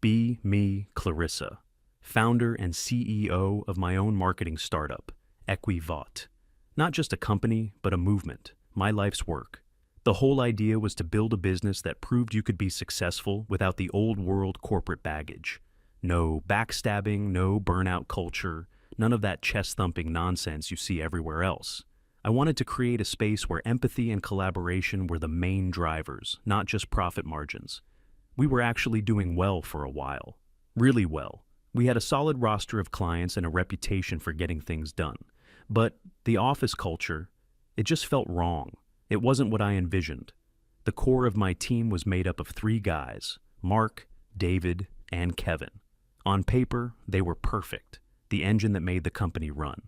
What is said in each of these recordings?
Be me, Clarissa, founder and CEO of my own marketing startup, Equivat. Not just a company, but a movement, my life's work. The whole idea was to build a business that proved you could be successful without the old world corporate baggage. No backstabbing, no burnout culture, none of that chest-thumping nonsense you see everywhere else. I wanted to create a space where empathy and collaboration were the main drivers, not just profit margins. We were actually doing well for a while. Really well. We had a solid roster of clients and a reputation for getting things done. But the office culture, it just felt wrong. It wasn't what I envisioned. The core of my team was made up of 3 guys, Mark, David, and Kevin. On paper, they were perfect, the engine that made the company run.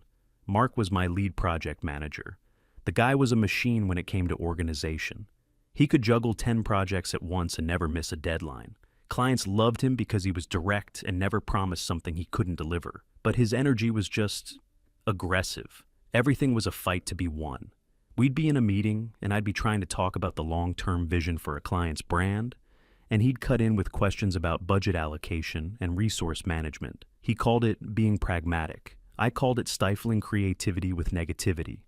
Mark was my lead project manager. The guy was a machine when it came to organization. He could juggle 10 projects at once and never miss a deadline. Clients loved him because he was direct and never promised something he couldn't deliver. But his energy was just aggressive. Everything was a fight to be won. We'd be in a meeting, and I'd be trying to talk about the long-term vision for a client's brand, and he'd cut in with questions about budget allocation and resource management. He called it being pragmatic. I called it stifling creativity with negativity.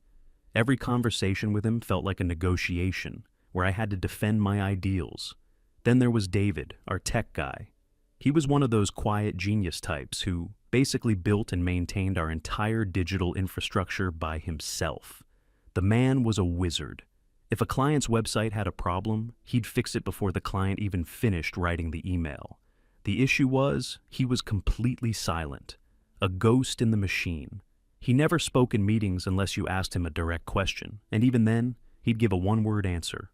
Every conversation with him felt like a negotiation, where I had to defend my ideals. Then there was David, our tech guy. He was one of those quiet genius types who basically built and maintained our entire digital infrastructure by himself. The man was a wizard. If a client's website had a problem, he'd fix it before the client even finished writing the email. The issue was, he was completely silent, a ghost in the machine. He never spoke in meetings unless you asked him a direct question, and even then, he'd give a one-word answer.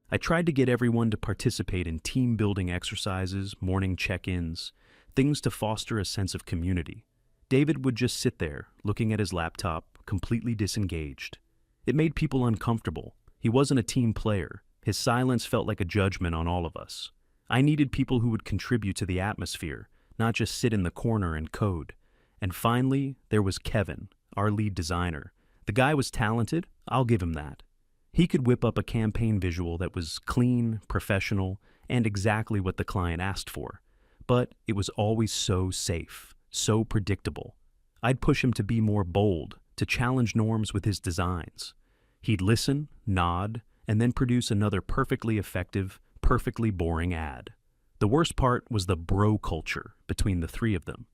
I tried to get everyone to participate in team-building exercises, morning check-ins, things to foster a sense of community. David would just sit there, looking at his laptop, completely disengaged. It made people uncomfortable. He wasn't a team player. His silence felt like a judgment on all of us. I needed people who would contribute to the atmosphere, not just sit in the corner and code. And finally, there was Kevin, our lead designer. The guy was talented, I'll give him that. He could whip up a campaign visual that was clean, professional, and exactly what the client asked for. But it was always so safe, so predictable. I'd push him to be more bold, to challenge norms with his designs. He'd listen, nod, and then produce another perfectly effective, perfectly boring ad. The worst part was the bro culture between the 3 of them.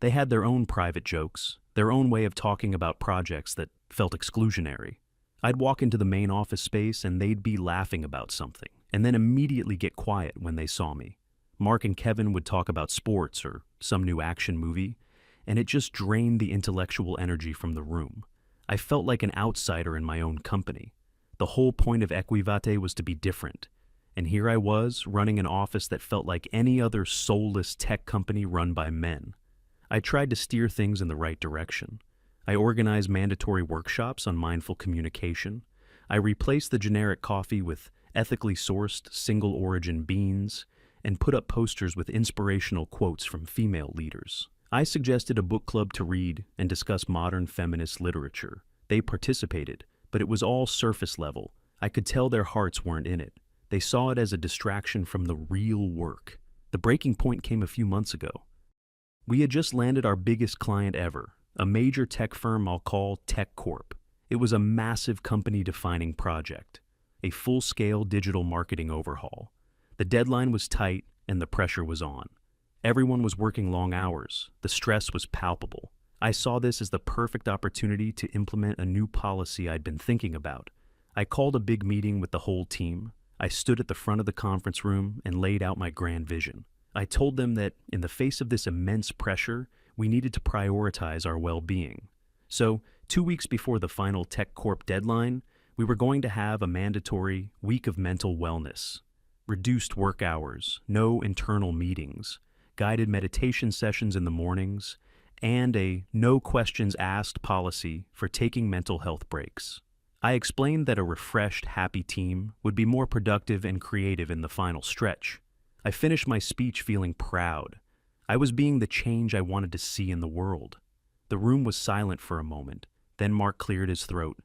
They had their own private jokes, their own way of talking about projects that felt exclusionary. I'd walk into the main office space and they'd be laughing about something, and then immediately get quiet when they saw me. Mark and Kevin would talk about sports or some new action movie, and it just drained the intellectual energy from the room. I felt like an outsider in my own company. The whole point of Equivate was to be different, and here I was running an office that felt like any other soulless tech company run by men. I tried to steer things in the right direction. I organized mandatory workshops on mindful communication. I replaced the generic coffee with ethically sourced, single-origin beans, and put up posters with inspirational quotes from female leaders. I suggested a book club to read and discuss modern feminist literature. They participated, but it was all surface level. I could tell their hearts weren't in it. They saw it as a distraction from the real work. The breaking point came a few months ago. We had just landed our biggest client ever, a major tech firm I'll call Tech Corp. It was a massive company-defining project, a full-scale digital marketing overhaul. The deadline was tight and the pressure was on. Everyone was working long hours. The stress was palpable. I saw this as the perfect opportunity to implement a new policy I'd been thinking about. I called a big meeting with the whole team. I stood at the front of the conference room and laid out my grand vision. I told them that in the face of this immense pressure, we needed to prioritize our well-being. So, 2 weeks before the final Tech Corp deadline, we were going to have a mandatory week of mental wellness. Reduced work hours, no internal meetings, guided meditation sessions in the mornings, and a no questions asked policy for taking mental health breaks. I explained that a refreshed, happy team would be more productive and creative in the final stretch. I finished my speech feeling proud. I was being the change I wanted to see in the world. The room was silent for a moment. Then Mark cleared his throat.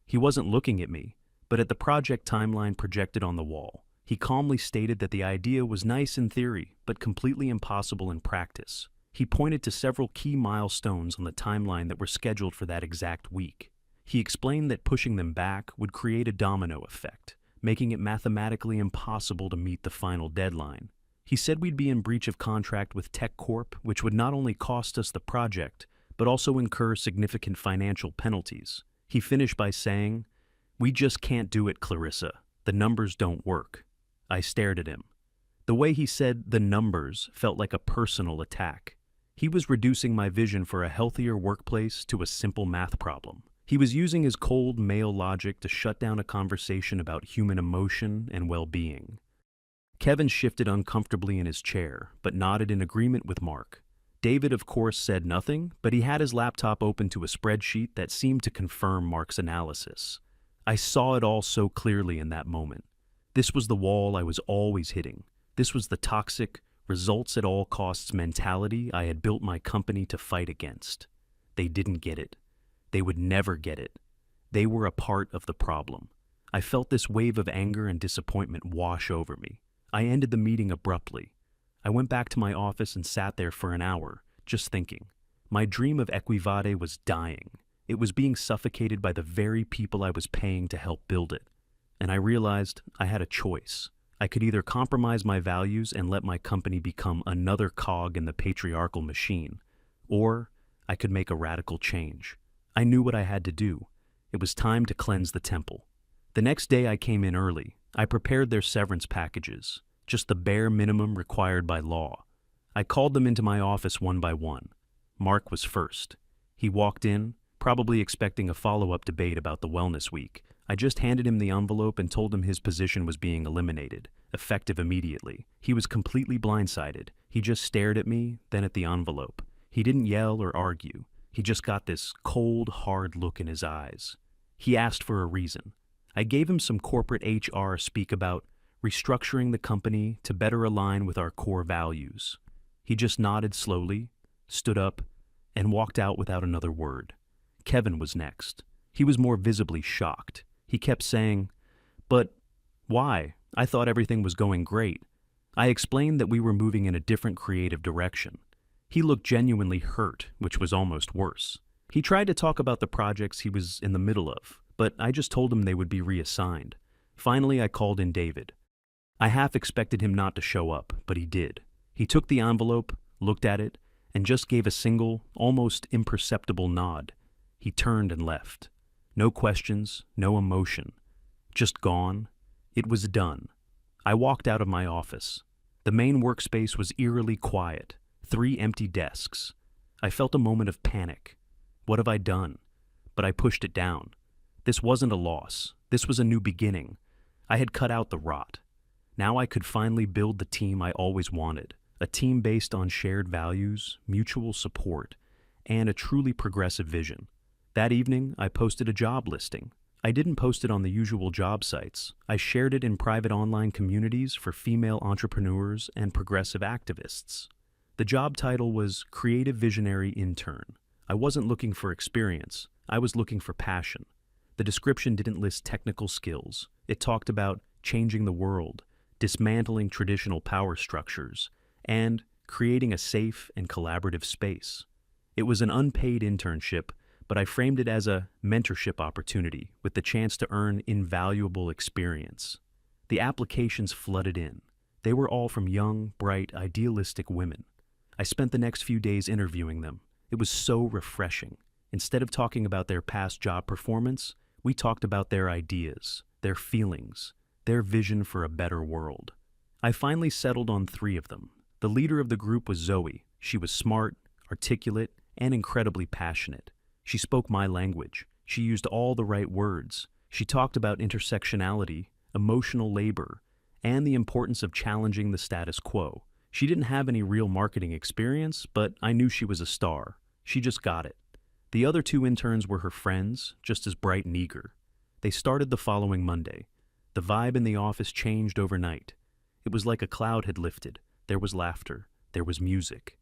He wasn't looking at me, but at the project timeline projected on the wall. He calmly stated that the idea was nice in theory, but completely impossible in practice. He pointed to several key milestones on the timeline that were scheduled for that exact week. He explained that pushing them back would create a domino effect, making it mathematically impossible to meet the final deadline. He said we'd be in breach of contract with Tech Corp, which would not only cost us the project, but also incur significant financial penalties. He finished by saying, "We just can't do it, Clarissa. The numbers don't work." I stared at him. The way he said "the numbers" felt like a personal attack. He was reducing my vision for a healthier workplace to a simple math problem. He was using his cold male logic to shut down a conversation about human emotion and well-being. Kevin shifted uncomfortably in his chair, but nodded in agreement with Mark. David, of course, said nothing, but he had his laptop open to a spreadsheet that seemed to confirm Mark's analysis. I saw it all so clearly in that moment. This was the wall I was always hitting. This was the toxic, results at all costs mentality I had built my company to fight against. They didn't get it. They would never get it. They were a part of the problem. I felt this wave of anger and disappointment wash over me. I ended the meeting abruptly. I went back to my office and sat there for an hour, just thinking. My dream of Equivade was dying. It was being suffocated by the very people I was paying to help build it. And I realized I had a choice. I could either compromise my values and let my company become another cog in the patriarchal machine, or I could make a radical change. I knew what I had to do. It was time to cleanse the temple. The next day I came in early. I prepared their severance packages, just the bare minimum required by law. I called them into my office one by one. Mark was first. He walked in, probably expecting a follow-up debate about the wellness week. I just handed him the envelope and told him his position was being eliminated, effective immediately. He was completely blindsided. He just stared at me, then at the envelope. He didn't yell or argue. He just got this cold, hard look in his eyes. He asked for a reason. I gave him some corporate HR speak about restructuring the company to better align with our core values. He just nodded slowly, stood up, and walked out without another word. Kevin was next. He was more visibly shocked. He kept saying, "But why? I thought everything was going great." I explained that we were moving in a different creative direction. He looked genuinely hurt, which was almost worse. He tried to talk about the projects he was in the middle of, but I just told him they would be reassigned. Finally, I called in David. I half expected him not to show up, but he did. He took the envelope, looked at it, and just gave a single, almost imperceptible nod. He turned and left. No questions, no emotion. Just gone. It was done. I walked out of my office. The main workspace was eerily quiet. 3 empty desks. I felt a moment of panic. What have I done? But I pushed it down. This wasn't a loss. This was a new beginning. I had cut out the rot. Now I could finally build the team I always wanted. A team based on shared values, mutual support, and a truly progressive vision. That evening, I posted a job listing. I didn't post it on the usual job sites. I shared it in private online communities for female entrepreneurs and progressive activists. The job title was Creative Visionary Intern. I wasn't looking for experience. I was looking for passion. The description didn't list technical skills. It talked about changing the world, dismantling traditional power structures, and creating a safe and collaborative space. It was an unpaid internship, but I framed it as a mentorship opportunity with the chance to earn invaluable experience. The applications flooded in. They were all from young, bright, idealistic women. I spent the next few days interviewing them. It was so refreshing. Instead of talking about their past job performance, we talked about their ideas, their feelings, their vision for a better world. I finally settled on 3 of them. The leader of the group was Zoe. She was smart, articulate, and incredibly passionate. She spoke my language. She used all the right words. She talked about intersectionality, emotional labor, and the importance of challenging the status quo. She didn't have any real marketing experience, but I knew she was a star. She just got it. The other 2 interns were her friends, just as bright and eager. They started the following Monday. The vibe in the office changed overnight. It was like a cloud had lifted. There was laughter. There was music.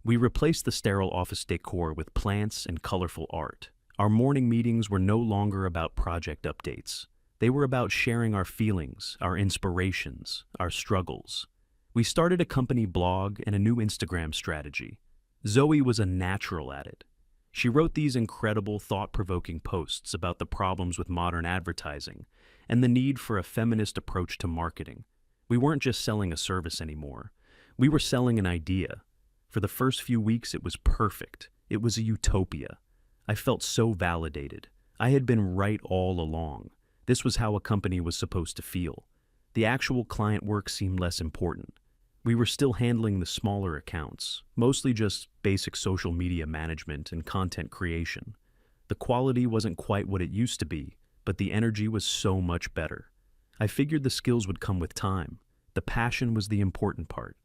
We replaced the sterile office decor with plants and colorful art. Our morning meetings were no longer about project updates. They were about sharing our feelings, our inspirations, our struggles. We started a company blog and a new Instagram strategy. Zoe was a natural at it. She wrote these incredible, thought-provoking posts about the problems with modern advertising and the need for a feminist approach to marketing. We weren't just selling a service anymore. We were selling an idea. For the first few weeks, it was perfect. It was a utopia. I felt so validated. I had been right all along. This was how a company was supposed to feel. The actual client work seemed less important. We were still handling the smaller accounts, mostly just basic social media management and content creation. The quality wasn't quite what it used to be, but the energy was so much better. I figured the skills would come with time. The passion was the important part.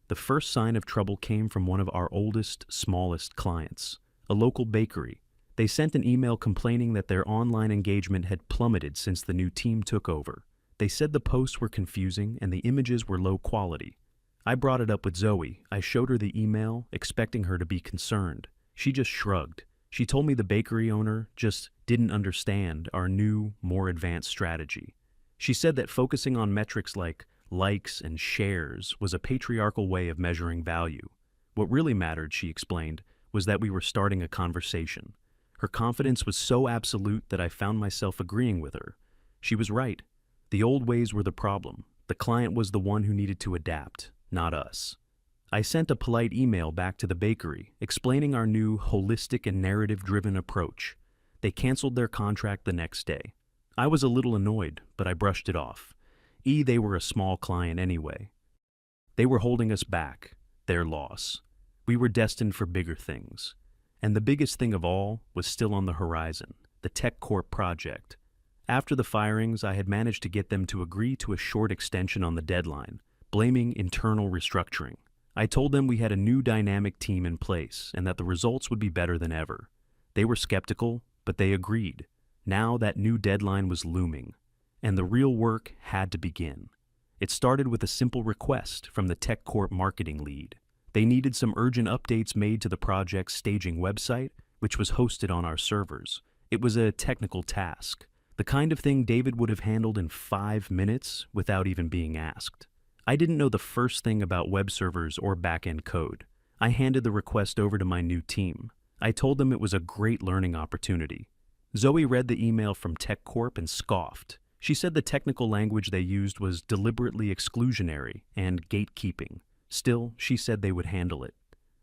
The first sign of trouble came from one of our oldest, smallest clients, a local bakery. They sent an email complaining that their online engagement had plummeted since the new team took over. They said the posts were confusing and the images were low quality. I brought it up with Zoe. I showed her the email, expecting her to be concerned. She just shrugged. She told me the bakery owner just didn't understand our new, more advanced strategy. She said that focusing on metrics like likes and shares was a patriarchal way of measuring value. What really mattered, she explained, was that we were starting a conversation. Her confidence was so absolute that I found myself agreeing with her. She was right. The old ways were the problem. The client was the one who needed to adapt, not us. I sent a polite email back to the bakery, explaining our new holistic and narrative-driven approach. They canceled their contract the next day. I was a little annoyed, but I brushed it off. They were a small client anyway. They were holding us back, their loss. We were destined for bigger things. And the biggest thing of all was still on the horizon, the TechCorp project. After the firings, I had managed to get them to agree to a short extension on the deadline, blaming internal restructuring. I told them we had a new dynamic team in place and that the results would be better than ever. They were skeptical, but they agreed. Now that new deadline was looming, and the real work had to begin. It started with a simple request from the TechCorp marketing lead. They needed some urgent updates made to the project's staging website, which was hosted on our servers. It was a technical task, the kind of thing David would have handled in 5 minutes without even being asked. I didn't know the first thing about web servers or back-end code. I handed the request over to my new team. I told them it was a great learning opportunity. Zoe read the email from TechCorp and scoffed. She said the technical language they used was deliberately exclusionary and gatekeeping. Still, she said they would handle it.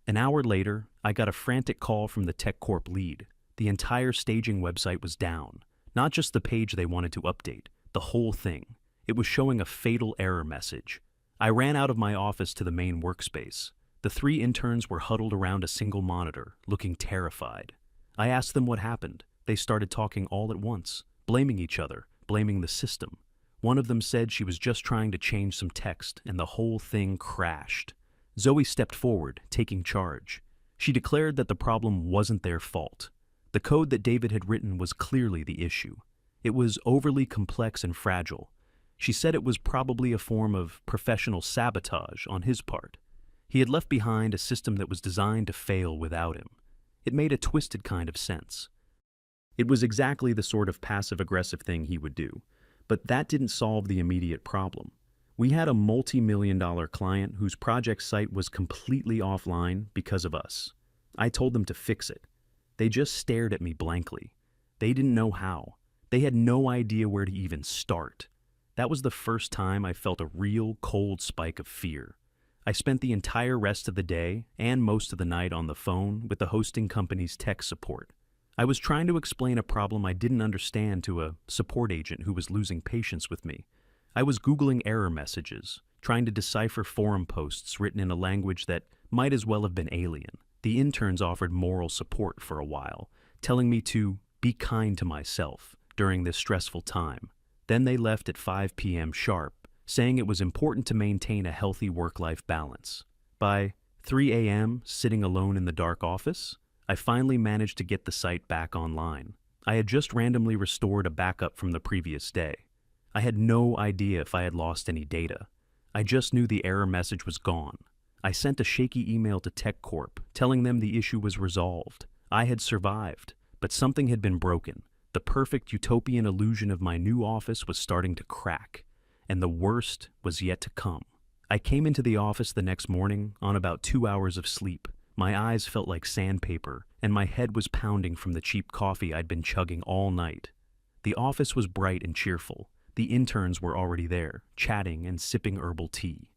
An hour later, I got a frantic call from the TechCorp lead. The entire staging website was down. Not just the page they wanted to update, the whole thing. It was showing a fatal error message. I ran out of my office to the main workspace. The 3 interns were huddled around a single monitor, looking terrified. I asked them what happened. They started talking all at once, blaming each other, blaming the system. One of them said she was just trying to change some text, and the whole thing crashed. Zoe stepped forward, taking charge. She declared that the problem wasn't their fault. The code that David had written was clearly the issue. It was overly complex and fragile. She said it was probably a form of professional sabotage on his part. He had left behind a system that was designed to fail without him. It made a twisted kind of sense. It was exactly the sort of passive-aggressive thing he would do. But that didn't solve the immediate problem. We had a multi-million-dollar client whose project site was completely offline because of us. I told them to fix it. They just stared at me blankly. They didn't know how. They had no idea where to even start. That was the first time I felt a real cold spike of fear. I spent the entire rest of the day and most of the night on the phone with the hosting company's tech support. I was trying to explain a problem I didn't understand to a support agent who was losing patience with me. I was Googling error messages, trying to decipher forum posts written in a language that might as well have been alien. The interns offered moral support for a while, telling me to be kind to myself during this stressful time. Then they left at 5 p.m. sharp, saying it was important to maintain a healthy work-life balance. By 3 a.m., sitting alone in the dark office, I finally managed to get the site back online. I had just randomly restored a backup from the previous day. I had no idea if I had lost any data. I just knew the error message was gone. I sent a shaky email to TechCorp, telling them the issue was resolved. I had survived, but something had been broken. The The perfect utopian illusion of my new office was starting to crack, and the worst was yet to come. I came into the office the next morning on about 2 hours of sleep. My eyes felt like sandpaper, and my head was pounding from the cheap coffee I'd been chugging all night. The office was bright and cheerful. The interns were already there, chatting and sipping herbal tea.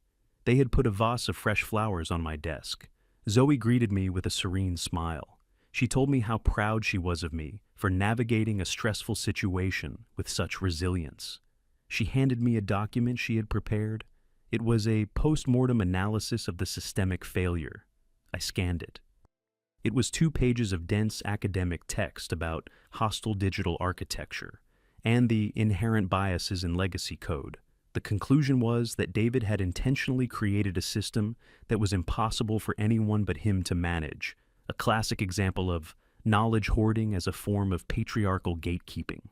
They had put a vase of fresh flowers on my desk. Zoe greeted me with a serene smile. She told me how proud she was of me for navigating a stressful situation with such resilience. She handed me a document she had prepared. It was a post-mortem analysis of the systemic failure. I scanned it. It was 2 pages of dense academic text about hostile digital architecture and the inherent biases in legacy code. The conclusion was that David had intentionally created a system that was impossible for anyone but him to manage, a classic example of knowledge hoarding as a form of patriarchal gatekeeping.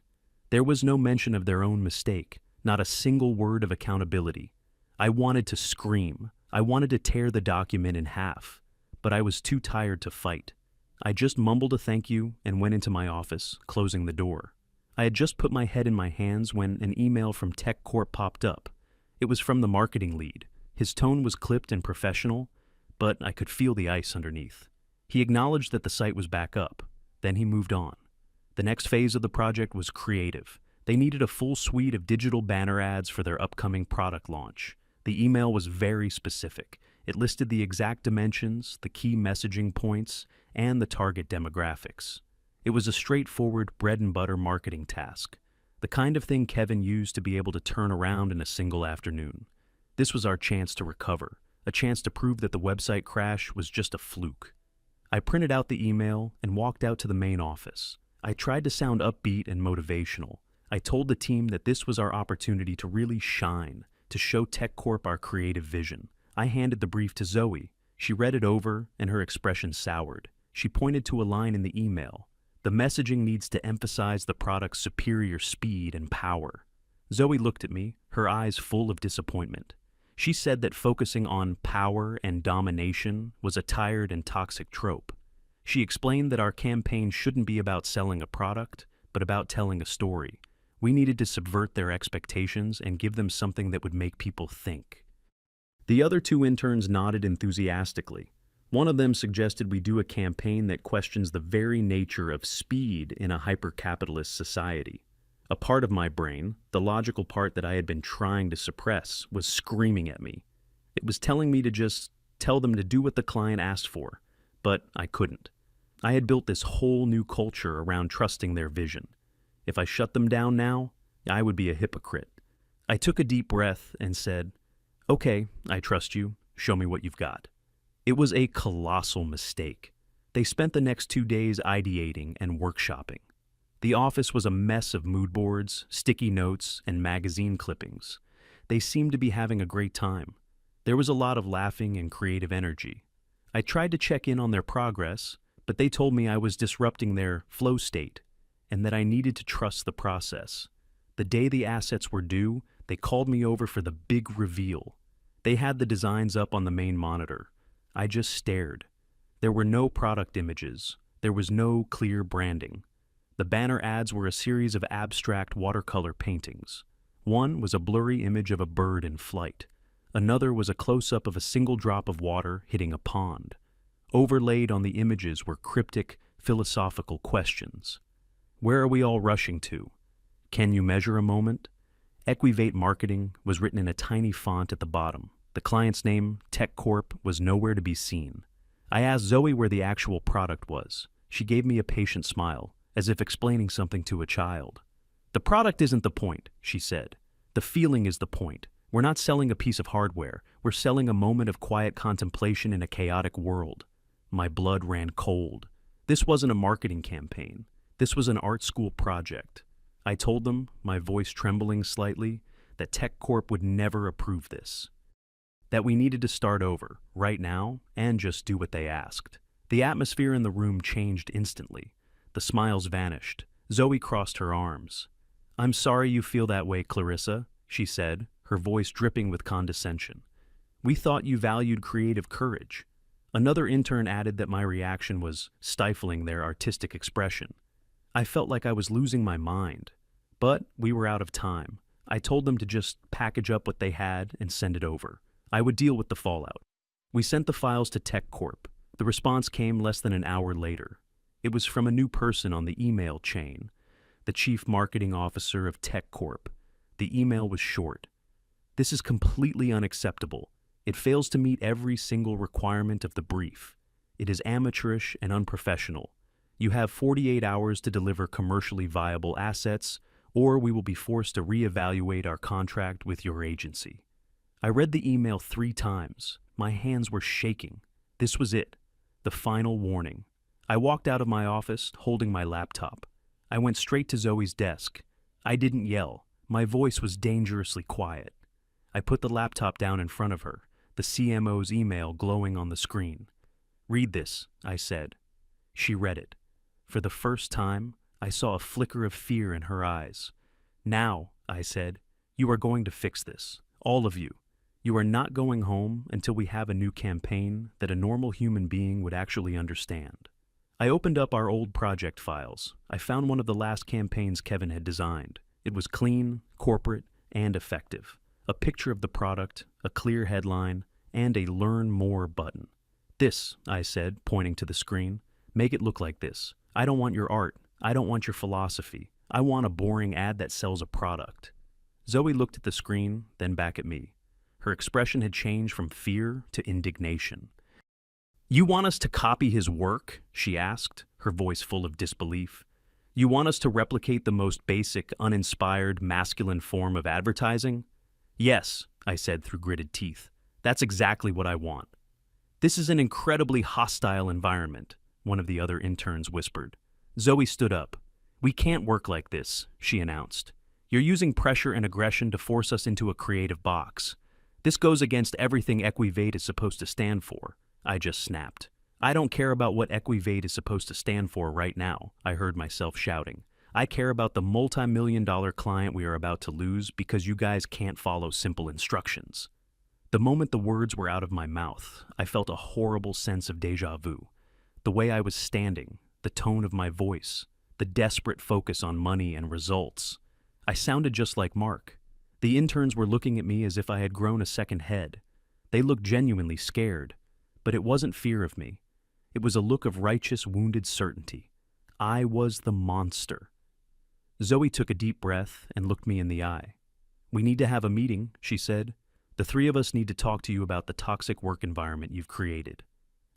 There was no mention of their own mistake, not a single word of accountability. I wanted to scream. I wanted to tear the document in half, but I was too tired to fight. I just mumbled a thank you and went into my office, closing the door. I had just put my head in my hands when an email from Tech Corp popped up. It was from the marketing lead. His tone was clipped and professional, but I could feel the ice underneath. He acknowledged that the site was back up. Then he moved on. The next phase of the project was creative. They needed a full suite of digital banner ads for their upcoming product launch. The email was very specific. It listed the exact dimensions, the key messaging points, and the target demographics. It was a straightforward bread-and-butter marketing task, the kind of thing Kevin used to be able to turn around in a single afternoon. This was our chance to recover, a chance to prove that the website crash was just a fluke. I printed out the email and walked out to the main office. I tried to sound upbeat and motivational. I told the team that this was our opportunity to really shine, to show Tech Corp our creative vision. I handed the brief to Zoe. She read it over, and her expression soured. She pointed to a line in the email. The messaging needs to emphasize the product's superior speed and power. Zoe looked at me, her eyes full of disappointment. She said that focusing on power and domination was a tired and toxic trope. She explained that our campaign shouldn't be about selling a product, but about telling a story. We needed to subvert their expectations and give them something that would make people think. The other 2 interns nodded enthusiastically. One of them suggested we do a campaign that questions the very nature of speed in a hyper-capitalist society. A part of my brain, the logical part that I had been trying to suppress, was screaming at me. It was telling me to just tell them to do what the client asked for, but I couldn't. I had built this whole new culture around trusting their vision. If I shut them down now, I would be a hypocrite. I took a deep breath and said, "Okay, I trust you. Show me what you've got." It was a colossal mistake. They spent the next 2 days ideating and workshopping. The office was a mess of mood boards, sticky notes, and magazine clippings. They seemed to be having a great time. There was a lot of laughing and creative energy. I tried to check in on their progress, but they told me I was disrupting their flow state and that I needed to trust the process. The day the assets were due, they called me over for the big reveal. They had the designs up on the main monitor. I just stared. There were no product images. There was no clear branding. The banner ads were a series of abstract watercolor paintings. One was a blurry image of a bird in flight. Another was a close-up of a single drop of water hitting a pond. Overlaid on the images were cryptic, philosophical questions. Where are we all rushing to? Can you measure a moment? Equivate Marketing was written in a tiny font at the bottom. The client's name, Tech Corp, was nowhere to be seen. I asked Zoe where the actual product was. She gave me a patient smile, as if explaining something to a child. "The product isn't the point," she said. "The feeling is the point. We're not selling a piece of hardware. We're selling a moment of quiet contemplation in a chaotic world." My blood ran cold. This wasn't a marketing campaign. This was an art school project. I told them, my voice trembling slightly, that Tech Corp would never approve this. That we needed to start over, right now, and just do what they asked. The atmosphere in the room changed instantly. The smiles vanished. Zoe crossed her arms. "I'm sorry you feel that way, Clarissa," she said, her voice dripping with condescension. "We thought you valued creative courage." Another intern added that my reaction was stifling their artistic expression. I felt like I was losing my mind. But we were out of time. I told them to just package up what they had and send it over. I would deal with the fallout. We sent the files to Tech Corp. The response came less than an hour later. It was from a new person on the email chain, the chief marketing officer of Tech Corp. The email was short. This is completely unacceptable. It fails to meet every single requirement of the brief. It is amateurish and unprofessional. You have 48 hours to deliver commercially viable assets, or we will be forced to reevaluate our contract with your agency. I read the email 3 times. My hands were shaking. This was it, the final warning. I walked out of my office holding my laptop. I went straight to Zoe's desk. I didn't yell. My voice was dangerously quiet. I put the laptop down in front of her, the CMO's email glowing on the screen. "Read this," I said. She read it. For the first time, I saw a flicker of fear in her eyes. "Now," I said, "you are going to fix this. All of you. You are not going home until we have a new campaign that a normal human being would actually understand." I opened up our old project files. I found one of the last campaigns Kevin had designed. It was clean, corporate, and effective. A picture of the product, a clear headline, and a Learn More button. "This," I said, pointing to the screen. "Make it look like this. I don't want your art. I don't want your philosophy. I want a boring ad that sells a product." Zoe looked at the screen, then back at me. Her expression had changed from fear to indignation. "You want us to copy his work?" she asked, her voice full of disbelief. "You want us to replicate the most basic, uninspired, masculine form of advertising?" "Yes," I said through gritted teeth. "That's exactly what I want." "This is an incredibly hostile environment," one of the other interns whispered. Zoe stood up. "We can't work like this," she announced. "You're using pressure and aggression to force us into a creative box. This goes against everything Equivate is supposed to stand for." I just snapped. "I don't care about what Equivate is supposed to stand for right now," I heard myself shouting. "I care about the multi-million-dollar client we are about to lose because you guys can't follow simple instructions." The moment the words were out of my mouth, I felt a horrible sense of déjà vu. The way I was standing, the tone of my voice, the desperate focus on money and results. I sounded just like Mark. The interns were looking at me as if I had grown a second head. They looked genuinely scared. But it wasn't fear of me. It was a look of righteous, wounded certainty. I was the monster. Zoe took a deep breath and looked me in the eye. "We need to have a meeting," she said. "The 3 of us need to talk to you about the toxic work environment you've created."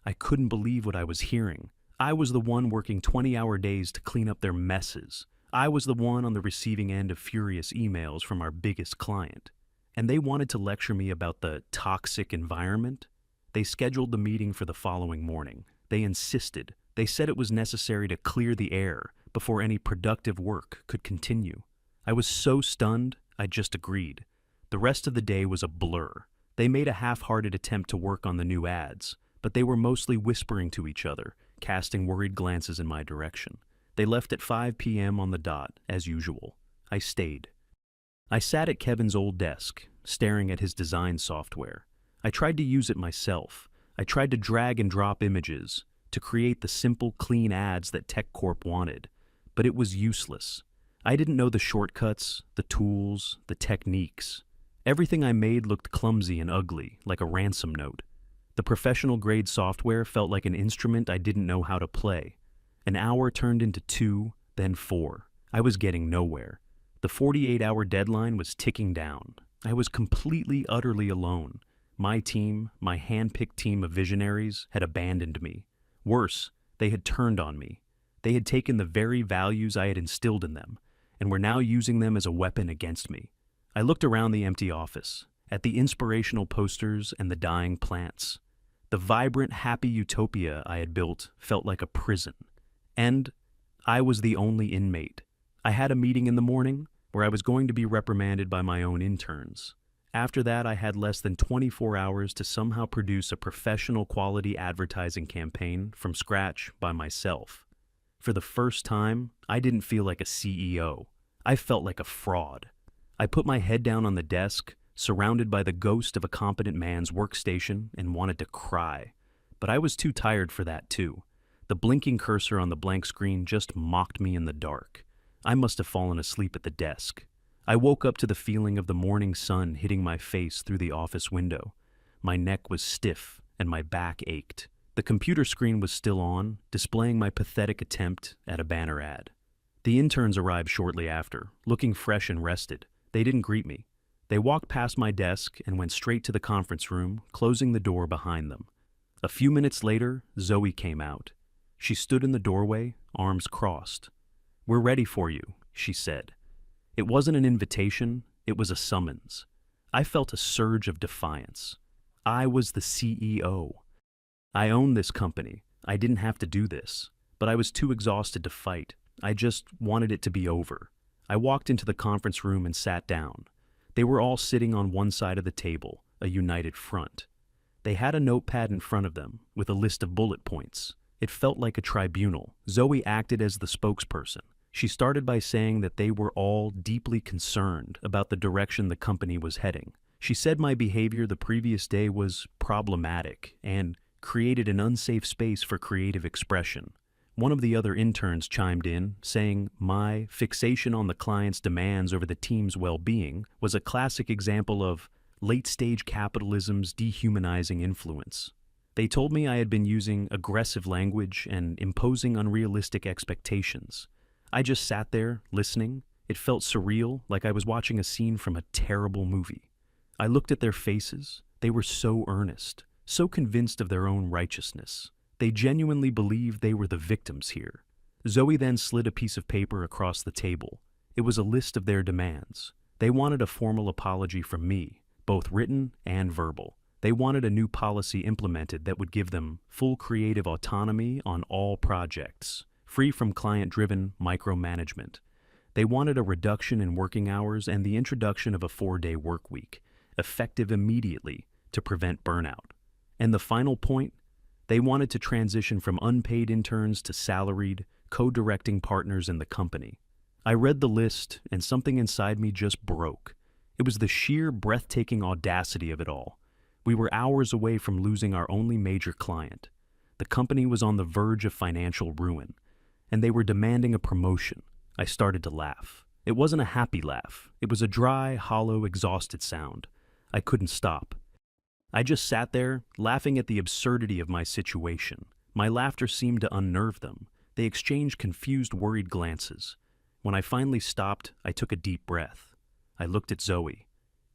I couldn't believe what I was hearing. I was the one working 20-hour days to clean up their messes. I was the one on the receiving end of furious emails from our biggest client. And they wanted to lecture me about the toxic environment? They scheduled the meeting for the following morning. They insisted. They said it was necessary to clear the air before any productive work could continue. I was so stunned, I just agreed. The rest of the day was a blur. They made a half-hearted attempt to work on the new ads, but they were mostly whispering to each other, casting worried glances in my direction. They left at 5 p.m. on the dot, as usual. I stayed. I sat at Kevin's old desk, staring at his design software. I tried to use it myself. I tried to drag and drop images, to create the simple, clean ads that Tech Corp wanted, but it was useless. I didn't know the shortcuts, the tools, the techniques. Everything I made looked clumsy and ugly, like a ransom note. The professional-grade software felt like an instrument I didn't know how to play. An hour turned into 2, then 4. I was getting nowhere. The 48-hour deadline was ticking down. I was completely, utterly alone. My team, my hand-picked team of visionaries, had abandoned me. Worse, they had turned on me. They had taken the very values I had instilled in them, and were now using them as a weapon against me. I looked around the empty office, at the inspirational posters and the dying plants. The vibrant, happy utopia I had built felt like a prison. And I was the only inmate. I had a meeting in the morning where I was going to be reprimanded by my own interns. After that, I had less than 24 hours to somehow produce a professional quality advertising campaign from scratch by myself. For the first time, I didn't feel like a CEO. I felt like a fraud. I put my head down on the desk, surrounded by the ghost of a competent man's workstation, and wanted to cry. But I was too tired for that too. The blinking cursor on the blank screen just mocked me in the dark. I must have fallen asleep at the desk. I woke up to the feeling of the morning sun hitting my face through the office window. My neck was stiff and my back ached. The computer screen was still on, displaying my pathetic attempt at a banner ad. The interns arrived shortly after, looking fresh and rested. They didn't greet me. They walked past my desk and went straight to the conference room, closing the door behind them. A few minutes later, Zoe came out. She stood in the doorway, arms crossed. "We're ready for you," she said. It wasn't an invitation, it was a summons. I felt a surge of defiance. I was the CEO. I owned this company. I didn't have to do this, but I was too exhausted to fight. I just wanted it to be over. I walked into the conference room and sat down. They were all sitting on one side of the table, a united front. They had a notepad in front of them with a list of bullet points. It felt like a tribunal. Zoe acted as the spokesperson. She started by saying that they were all deeply concerned about the direction the company was heading. She said my behavior the previous day was problematic and created an unsafe space for creative expression. One of the other interns chimed in, saying my fixation on the client's demands over the team's well-being was a classic example of late-stage capitalism's dehumanizing influence. They told me I had been using aggressive language and imposing unrealistic expectations. I just sat there, listening. It felt surreal, like I was watching a scene from a terrible movie. I looked at their faces. They were so earnest, so convinced of their own righteousness. They genuinely believed they were the victims here. Zoe then slid a piece of paper across the table. It was a list of their demands. They wanted a formal apology from me, both written and verbal. They wanted a new policy implemented that would give them full creative autonomy on all projects, free from client-driven micromanagement. They wanted a reduction in working hours and the introduction of a 4-day work week, effective immediately to prevent burnout. And the final point, they wanted to transition from unpaid interns to salaried, co-directing partners in the company. I read the list and something inside me just broke. It was the sheer breathtaking audacity of it all. We were hours away from losing our only major client. The company was on the verge of financial ruin, and they were demanding a promotion. I started to laugh. It wasn't a happy laugh. It was a dry, hollow, exhausted sound. I couldn't stop. I just sat there, laughing at the absurdity of my situation. My laughter seemed to unnerve them. They exchanged confused, worried glances. When I finally stopped, I took a deep breath. I looked at Zoe.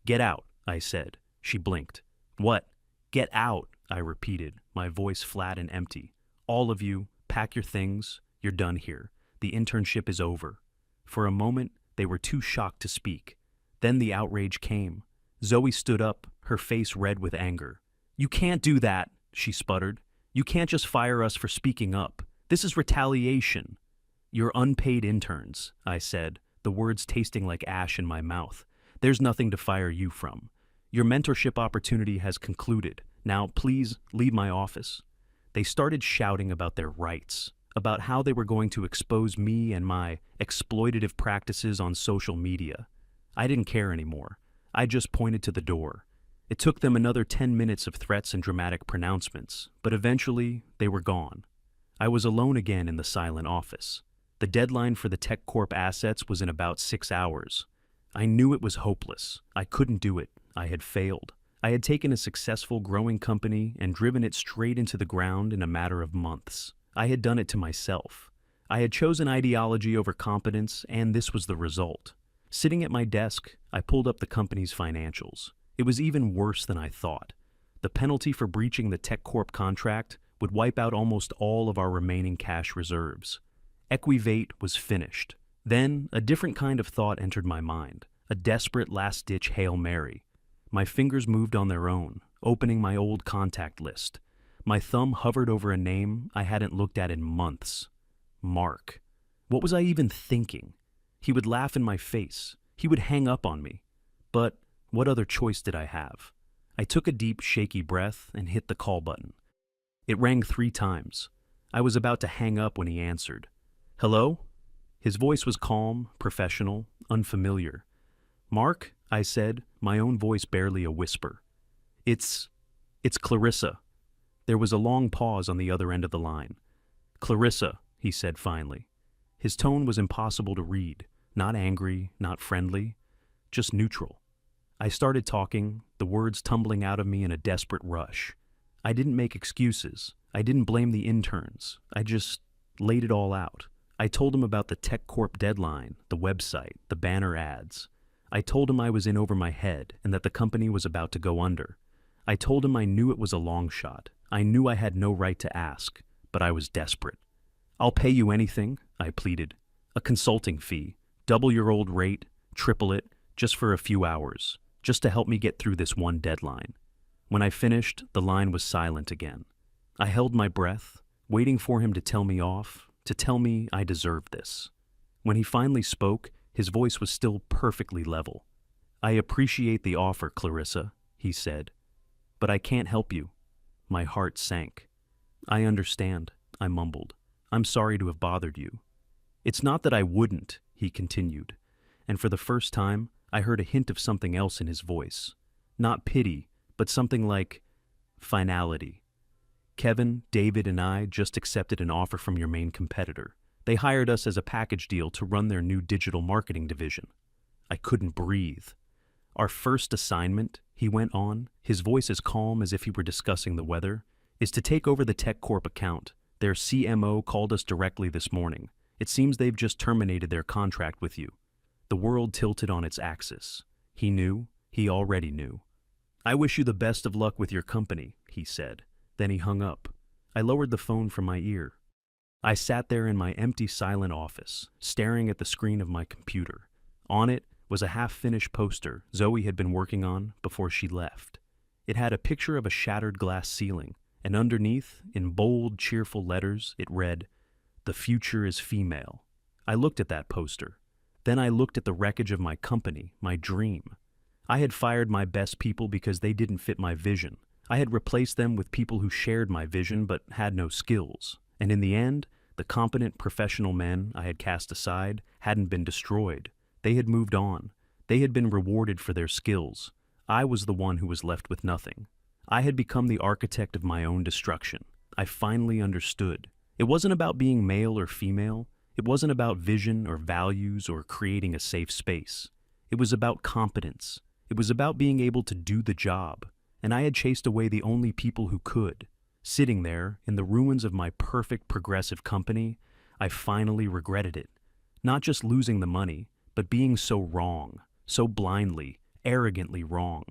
"Get out," I said. She blinked. "What?" "Get out," I repeated, my voice flat and empty. "All of you, pack your things. You're done here. The internship is over." For a moment, they were too shocked to speak. Then the outrage came. Zoe stood up, her face red with anger. "You can't do that," she sputtered. "You can't just fire us for speaking up. This is retaliation." "You're unpaid interns," I said, the words tasting like ash in my mouth. "There's nothing to fire you from. Your mentorship opportunity has concluded. Now, please leave my office." They started shouting about their rights, about how they were going to expose me and my exploitative practices on social media. I didn't care anymore. I just pointed to the door. It took them another 10 minutes of threats and dramatic pronouncements, but eventually they were gone. I was alone again in the silent office. The deadline for the TechCorp assets was in about 6 hours. I knew it was hopeless. I couldn't do it. I had failed. I had taken a successful, growing company and driven it straight into the ground in a matter of months. I had done it to myself. I had chosen ideology over competence, and this was the result. Sitting at my desk, I pulled up the company's financials. It was even worse than I thought. The penalty for breaching the TechCorp contract would wipe out almost all of our remaining cash reserves. Equivate was finished. Then, a different kind of thought entered my mind, a desperate last-ditch Hail Mary. My fingers moved on their own, opening my old contact list. My thumb hovered over a name I hadn't looked at in months. Mark. What was I even thinking? He would laugh in my face. He would hang up on me. But what other choice did I have? I took a deep, shaky breath and hit the call button. It rang 3 times. I was about to hang up when he answered. "Hello?" His voice was calm, professional, unfamiliar. "Mark," I said, my own voice barely a whisper. It's Clarissa." There was a long pause on the other end of the line. "Clarissa," he said finally. His tone was impossible to read, not angry, not friendly, just neutral. I started talking, the words tumbling out of me in a desperate rush. I didn't make excuses. I didn't blame the interns. I just laid it all out. I told him about the Tech Corp deadline, the website, the banner ads. I told him I was in over my head and that the company was about to go under. I told him I knew it was a long shot. I knew I had no right to ask, but I was desperate. "I'll pay you anything," I pleaded. "A consulting fee, double your old rate, triple it, just for a few hours, just to help me get through this one deadline." When I finished, the line was silent again. I held my breath, waiting for him to tell me off, to tell me I deserved this. When he finally spoke, his voice was still perfectly level. "I appreciate the offer, Clarissa," he said, "but I can't help you." My heart sank. "I understand," I mumbled. "I'm sorry to have bothered you." "It's not that I wouldn't," he continued, and for the first time, I heard a hint of something else in his voice. Not pity, but something like finality. "Kevin, David, and I just accepted an offer from your main competitor. They hired us as a package deal to run their new digital marketing division." I couldn't breathe. "Our first assignment," he went on, his voice as calm as if he were discussing the weather, "is to take over the Tech Corp account. Their CMO called us directly this morning. It seems they've just terminated their contract with you." The world tilted on its axis. He knew. He already knew. "I wish you the best of luck with your company," he said. Then he hung up. I lowered the phone from my ear. I sat there in my empty, silent office, staring at the screen of my computer. On it was a half-finished poster Zoe had been working on before she left. It had a picture of a shattered glass ceiling, and underneath, in bold, cheerful letters, it read, "The future is female." I looked at that poster. Then I looked at the wreckage of my company, my dream. I had fired my best people because they didn't fit my vision. I had replaced them with people who shared my vision but had no skills. And in the end, the competent professional men I had cast aside hadn't been destroyed. They had moved on. They had been rewarded for their skills. I was the one who was left with nothing. I had become the architect of my own destruction. I finally understood. It wasn't about being male or female. It wasn't about vision or values or creating a safe space. It was about competence. It was about being able to do the job. And I had chased away the only people who could. Sitting there, in the ruins of my perfect progressive company, I finally regretted it. Not just losing the money, but being so wrong, so blindly, arrogantly wrong.